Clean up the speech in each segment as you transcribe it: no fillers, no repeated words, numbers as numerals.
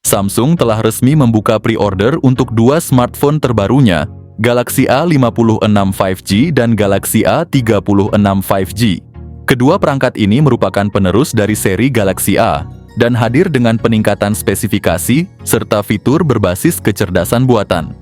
Samsung telah resmi membuka pre-order untuk dua smartphone terbarunya, Galaxy A56 5G dan Galaxy A36 5G. Kedua perangkat ini merupakan penerus dari seri Galaxy A dan hadir dengan peningkatan spesifikasi serta fitur berbasis kecerdasan buatan.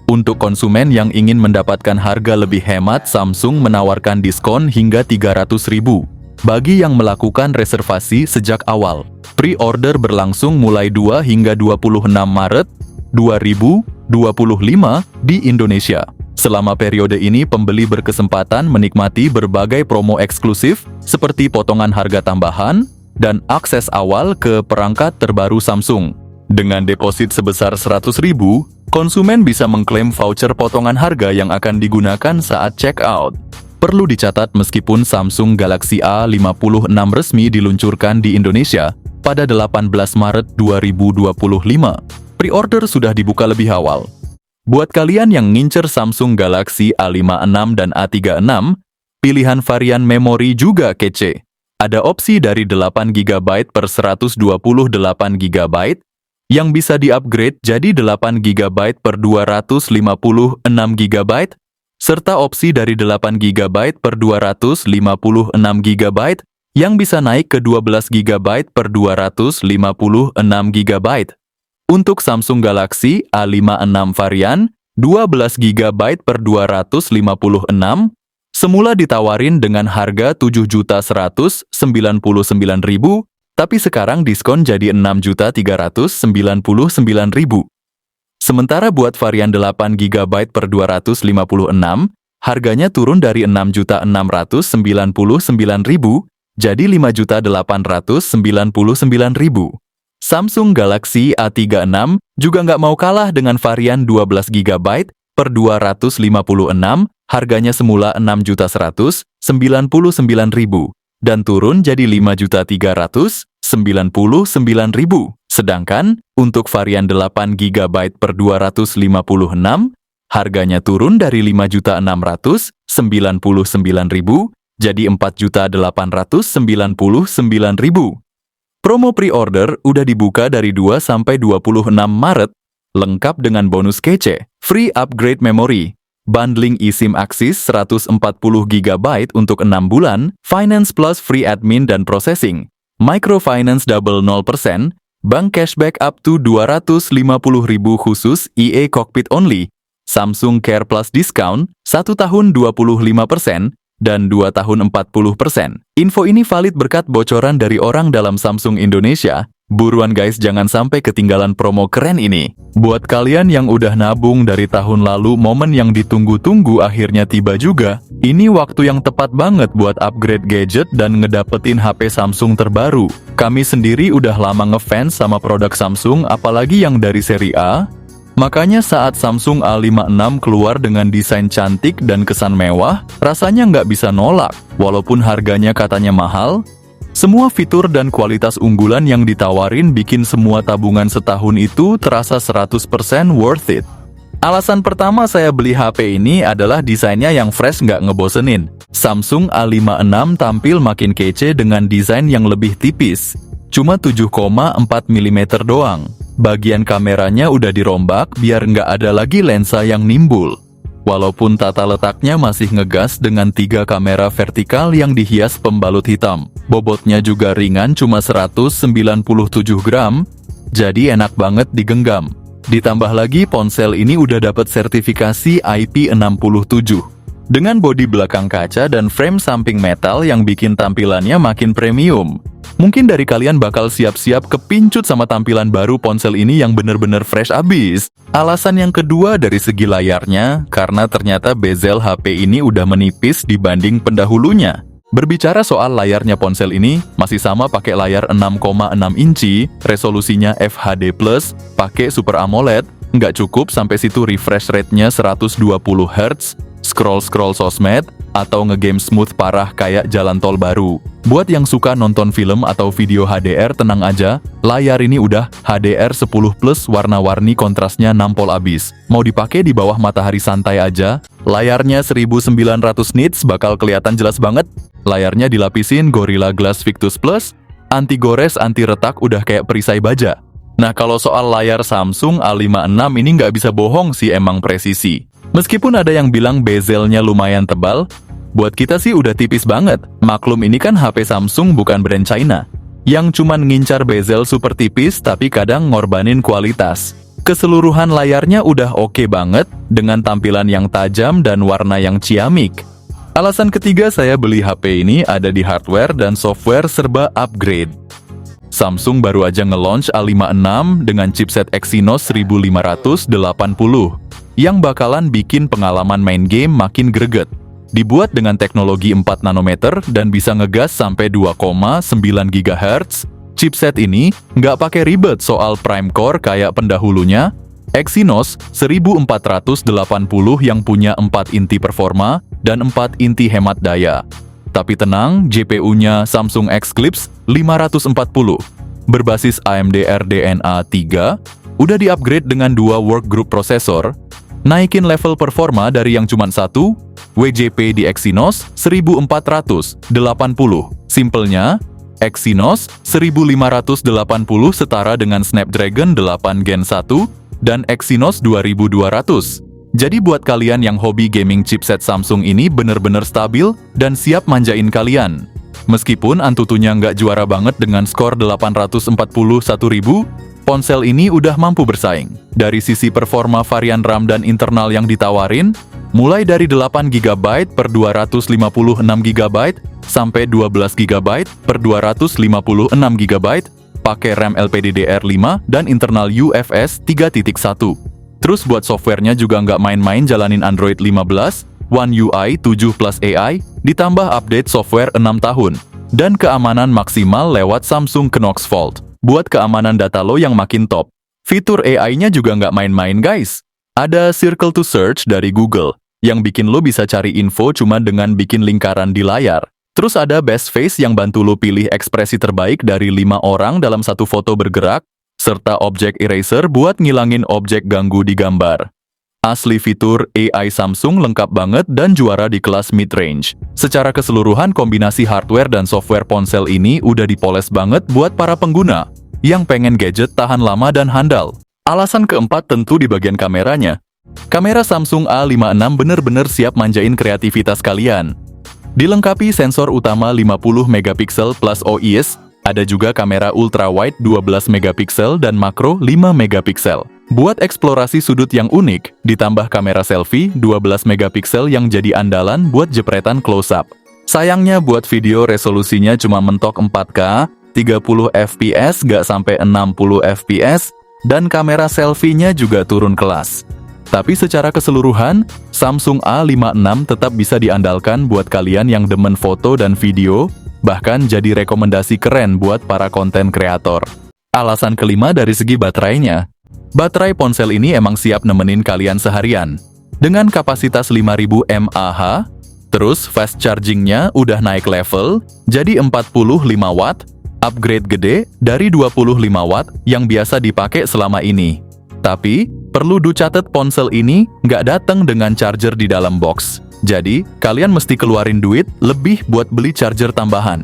Untuk konsumen yang ingin mendapatkan harga lebih hemat, Samsung menawarkan diskon hingga Rp300.000 bagi yang melakukan reservasi sejak awal. Pre-order berlangsung mulai 2 hingga 26 Maret 2025 di Indonesia. Selama periode ini, pembeli berkesempatan menikmati berbagai promo eksklusif seperti potongan harga tambahan dan akses awal ke perangkat terbaru Samsung. Dengan deposit sebesar Rp100.000, konsumen bisa mengklaim voucher potongan harga yang akan digunakan saat check out. Perlu dicatat, meskipun Samsung Galaxy A56 resmi diluncurkan di Indonesia pada 18 Maret 2025, pre-order sudah dibuka lebih awal. Buat kalian yang ngincer Samsung Galaxy A56 dan A36, pilihan varian memori juga kece. Ada opsi dari 8GB per 128GB yang bisa di-upgrade jadi 8GB per 256GB, serta opsi dari 8GB per 256GB yang bisa naik ke 12GB per 256GB. Untuk Samsung Galaxy A56 varian 12GB per 256, semula ditawarin dengan harga Rp7.199.000, tapi sekarang diskon jadi Rp6.399.000. Sementara buat varian 8GB per 256, harganya turun dari Rp6.699.000 jadi Rp5.899.000. Samsung Galaxy A36 juga nggak mau kalah dengan varian 12GB per 256, harganya semula Rp6.199.000 dan turun jadi Rp5.399.000. Sedangkan untuk varian 8GB per 256, harganya turun dari Rp5.699.000 jadi Rp4.899.000. Promo pre-order udah dibuka dari 2 sampai 26 Maret, lengkap dengan bonus kece, free upgrade memory, bundling eSIM Axis 140GB untuk 6 bulan, finance plus free admin dan processing, microfinance double 0%, bank cashback up to Rp250.000 khusus EA Cockpit only, Samsung Care Plus discount, 1 tahun 25%, dan 2 tahun 40%. Info ini valid berkat bocoran dari orang dalam Samsung Indonesia. Buruan guys, jangan sampai ketinggalan promo keren ini. Buat kalian yang udah nabung dari tahun lalu, momen yang ditunggu-tunggu akhirnya tiba juga. Ini waktu yang tepat banget buat upgrade gadget dan ngedapetin HP Samsung terbaru. Kami sendiri udah lama ngefans sama produk Samsung, apalagi yang dari seri A. Makanya saat Samsung A56 keluar dengan desain cantik dan kesan mewah, rasanya nggak bisa nolak. Walaupun harganya katanya mahal, semua fitur dan kualitas unggulan yang ditawarin bikin semua tabungan setahun itu terasa 100% worth it. Alasan pertama saya beli HP ini adalah desainnya yang fresh nggak ngebosenin. Samsung A56 tampil makin kece dengan desain yang lebih tipis, cuma 7,4 mm doang. Bagian kameranya udah dirombak biar nggak ada lagi lensa yang nimbul. Walaupun tata letaknya masih ngegas dengan 3 kamera vertikal yang dihias pembalut hitam. Bobotnya juga ringan, cuma 197 gram, jadi enak banget digenggam. Ditambah lagi ponsel ini udah dapat sertifikasi IP67. Dengan bodi belakang kaca dan frame samping metal yang bikin tampilannya makin premium. Mungkin dari kalian bakal siap-siap kepincut sama tampilan baru ponsel ini yang bener-bener fresh abis. Alasan yang kedua dari segi layarnya, karena ternyata bezel HP ini udah menipis dibanding pendahulunya. Berbicara soal layarnya, ponsel ini masih sama pakai layar 6,6 inci, resolusinya FHD+, pakai Super AMOLED, nggak cukup sampai situ refresh rate-nya 120 Hz, scroll-scroll sosmed, atau ngegame smooth parah kayak jalan tol baru. Buat yang suka nonton film atau video HDR, tenang aja, layar ini udah HDR10+, warna-warni, kontrasnya nampol abis. Mau dipakai di bawah matahari santai aja, layarnya 1900 nits bakal kelihatan jelas banget. Layarnya dilapisin Gorilla Glass Victus Plus, anti gores, anti retak, udah kayak perisai baja. Nah, kalau soal layar Samsung A56 ini nggak bisa bohong sih, emang presisi. Meskipun ada yang bilang bezelnya lumayan tebal, buat kita sih udah tipis banget. Maklum ini kan HP Samsung bukan brand China, yang cuman ngincar bezel super tipis tapi kadang ngorbanin kualitas. Keseluruhan layarnya udah oke banget, dengan tampilan yang tajam dan warna yang ciamik. Alasan ketiga saya beli HP ini ada di hardware dan software serba upgrade. Samsung baru aja nge-launch A56 dengan chipset Exynos 1580 yang bakalan bikin pengalaman main game makin greget. Dibuat dengan teknologi 4 nanometer dan bisa ngegas sampai 2,9 GHz, chipset ini nggak pakai ribet soal prime core kayak pendahulunya. Exynos 1480 yang punya 4 inti performa dan 4 inti hemat daya. Tapi tenang, GPU-nya Samsung Eclipse 540 berbasis AMD RDNA 3 udah di-upgrade dengan 2 workgroup prosesor, naikin level performa dari yang cuma 1, WJP di Exynos 1480. Simpelnya, Exynos 1580 setara dengan Snapdragon 8 Gen 1 dan Exynos 2200. Jadi buat kalian yang hobi gaming, chipset Samsung ini bener-bener stabil dan siap manjain kalian. Meskipun Antutunya nggak juara banget dengan skor 841.000, ponsel ini udah mampu bersaing. Dari sisi performa, varian RAM dan internal yang ditawarin, mulai dari 8GB per 256GB sampai 12GB per 256GB, pakai RAM LPDDR5 dan internal UFS 3.1. Terus buat softwarenya juga nggak main-main, jalanin Android 15, One UI 7 plus AI, ditambah update software 6 tahun, dan keamanan maksimal lewat Samsung Knox Vault, buat keamanan data lo yang makin top. Fitur AI-nya juga nggak main-main guys. Ada Circle to Search dari Google, yang bikin lo bisa cari info cuma dengan bikin lingkaran di layar. Terus ada Best Face yang bantu lo pilih ekspresi terbaik dari 5 orang dalam satu foto bergerak, serta Object Eraser buat ngilangin objek ganggu di gambar. Asli fitur AI Samsung lengkap banget dan juara di kelas mid-range. Secara keseluruhan, kombinasi hardware dan software ponsel ini udah dipoles banget buat para pengguna yang pengen gadget tahan lama dan handal. Alasan keempat tentu di bagian kameranya. Kamera Samsung A56 bener-bener siap manjain kreativitas kalian. Dilengkapi sensor utama 50 megapiksel plus OIS, ada juga kamera ultrawide 12 megapiksel dan makro 5 megapiksel. Buat eksplorasi sudut yang unik, ditambah kamera selfie 12 megapiksel yang jadi andalan buat jepretan close-up. Sayangnya buat video resolusinya cuma mentok 4K, 30 fps gak sampai 60 fps, dan kamera selfie-nya juga turun kelas. Tapi secara keseluruhan, Samsung A56 tetap bisa diandalkan buat kalian yang demen foto dan video, bahkan jadi rekomendasi keren buat para konten kreator. Alasan kelima dari segi baterainya. Baterai ponsel ini emang siap nemenin kalian seharian. Dengan kapasitas 5000 mAh, terus fast chargingnya udah naik level, jadi 45 watt, upgrade gede dari 25 watt yang biasa dipakai selama ini. Tapi, perlu dicatat ponsel ini nggak datang dengan charger di dalam box. Jadi, kalian mesti keluarin duit lebih buat beli charger tambahan.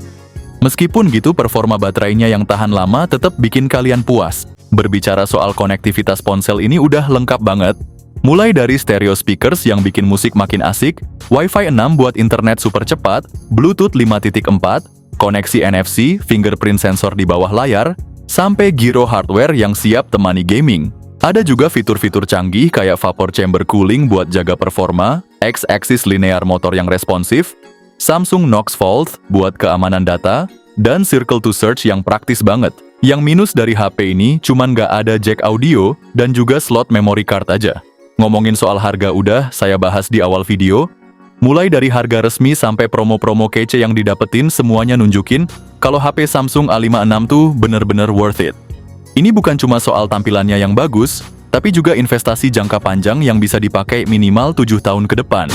Meskipun gitu, performa baterainya yang tahan lama tetap bikin kalian puas. Berbicara soal konektivitas ponsel ini udah lengkap banget. Mulai dari stereo speakers yang bikin musik makin asik, Wi-Fi 6 buat internet super cepat, Bluetooth 5.4, koneksi NFC, fingerprint sensor di bawah layar, sampai gyro hardware yang siap temani gaming. Ada juga fitur-fitur canggih kayak vapor chamber cooling buat jaga performa, X-axis linear motor yang responsif, Samsung Knox Vault buat keamanan data, dan Circle to Search yang praktis banget. Yang minus dari HP ini cuman nggak ada jack audio dan juga slot memory card aja. Ngomongin soal harga udah saya bahas di awal video. Mulai dari harga resmi sampai promo-promo kece yang didapetin, semuanya nunjukin kalau HP Samsung A56 tuh bener-bener worth it. Ini bukan cuma soal tampilannya yang bagus, tapi juga investasi jangka panjang yang bisa dipakai minimal 7 tahun ke depan.